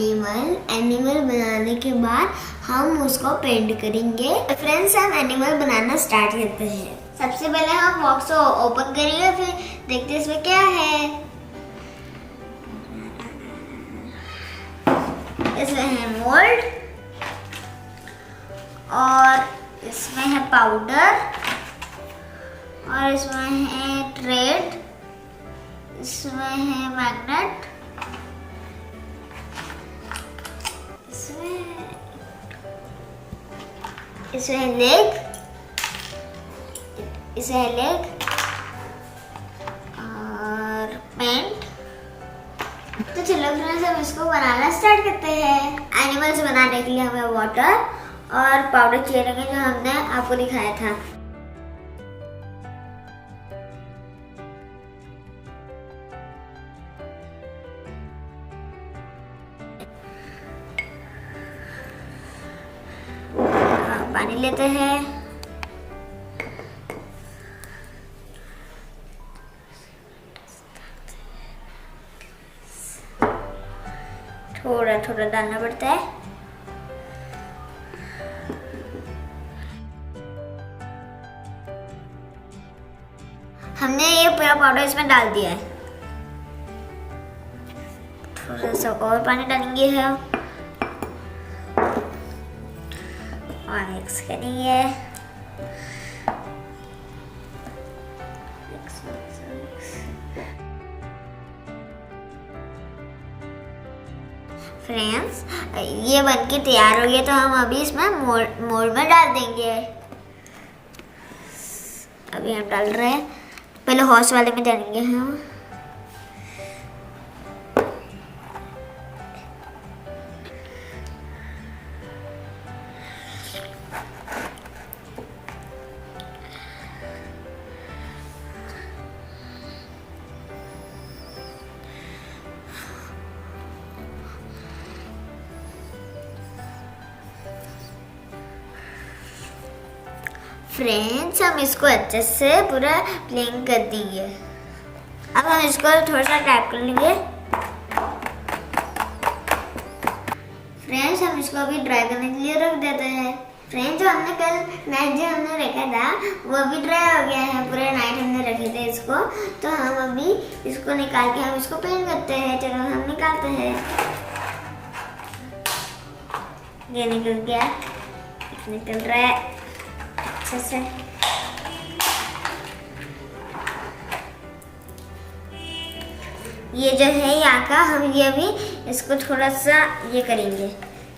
Animal बनाने के बाद हम उसको पेंट करेंगे। फ्रेंड्स, हम एनिमल बनाना स्टार्ट करते हैं। सबसे पहले हम बॉक्स को ओपन करेंगे, फिर देखते हैं इसमें क्या है। इसमें है मोल्ड और इसमें है पाउडर और इसमें है थ्रेड, इसमें है मैग्नेट, इसमें है लेग, इसमें है लेग और पेंट। तो चलो फ्रेंड्स, हम इसको बनाना स्टार्ट करते हैं। एनिमल्स बनाने के लिए हमें वाटर और पाउडर चाहिए रहेंगे, जो हमने आपको दिखाया था। पानी लेते हैं, थोड़ा थोड़ा डालना पड़ता है। हमने ये पूरा पाउडर इसमें डाल दिया है। थोड़ा सा और पानी डालेंगे हम और मिक्स करेंगे। फ्रेंड्स, ये बनके तैयार हो गया, तो हम अभी इसमें मोल्ड में डाल देंगे। अभी हम डाल रहे हैं, पहले हॉर्स वाले में डालेंगे हम। फ्रेंड्स, हम इसको अच्छे से पूरा प्लेन कर देंगे। अब हम इसको थोड़ा सा टैप कर लेंगे। फ्रेंड्स, हम इसको अभी ड्राई करने के लिए रख देते हैं। फ्रेंड्स, जो हमने कल नाइट जो हमने रखा था वो अभी ड्राई हो गया है। पूरे नाइट हमने रखे थे इसको, तो हम अभी इसको निकाल के हम इसको पेंट करते हैं। चलो हम निकालते हैं। ये निकल गया, निकल रहा है अच्छे से। ये जो है यहाँ का, हम ये अभी इसको थोड़ा सा ये करेंगे।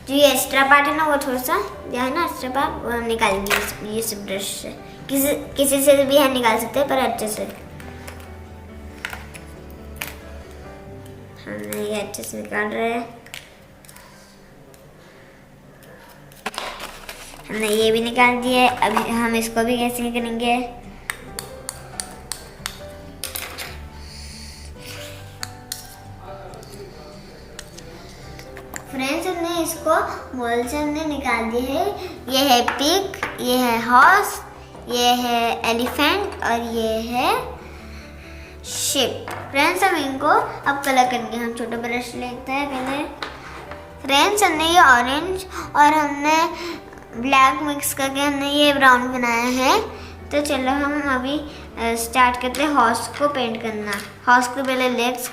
जो ये एक्स्ट्रा पार्ट है ना, वो थोड़ा सा जो है ना एक्स्ट्रा पार्ट, वो हम निकालेंगे ये सब ब्रश से। किसी से भी हम निकाल सकते हैं, पर अच्छे से हम ये अच्छे से निकाल रहे हैं। हमने ये भी निकाल दिया है। अभी हम इसको भी कैसे करेंगे। फ्रेंड्स, हमने इसको मोल्ड से हमने निकाल दिया है। ये है पिग, ये है हॉर्स, ये है एलिफेंट और ये है शिप। फ्रेंड्स, हम इनको अब कलर करेंगे। हम छोटा ब्रश लेते हैं पहले। फ्रेंड्स, हमने ये ऑरेंज और हमने ब्लैक मिक्स करके हमने ये ब्राउन बनाया है। तो चलो हम अभी स्टार्ट करते हैं हॉर्स को पेंट करना। हॉर्स को पहले लेग्स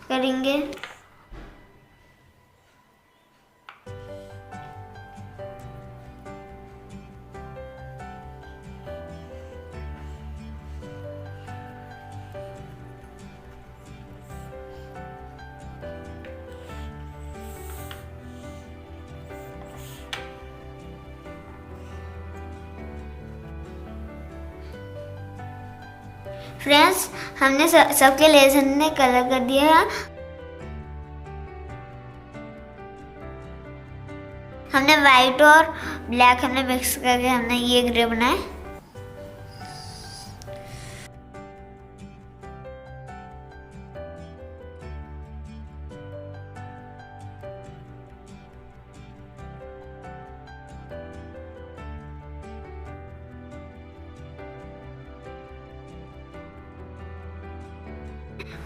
करेंगे। फ्रेंड्स, हमने सबके लेसन ने कलर कर दिया है। हमने वाइट और ब्लैक हमने मिक्स करके हमने ये ग्रे बनाया।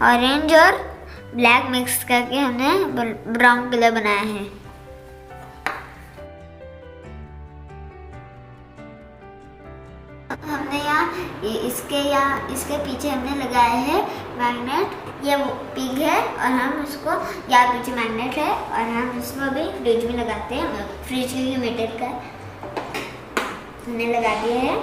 ऑरेंज और ब्लैक मिक्स करके हमने ब्राउन कलर बनाया है। हमने इसके पीछे हमने लगाया है मैग्नेट। ये पिग है और हम उसको यहाँ पीछे मैग्नेट है और हम इसको अभी फ्रिज में लगाते हैं। फ्रिज के लिए मीटर का हमने लगा दिया है।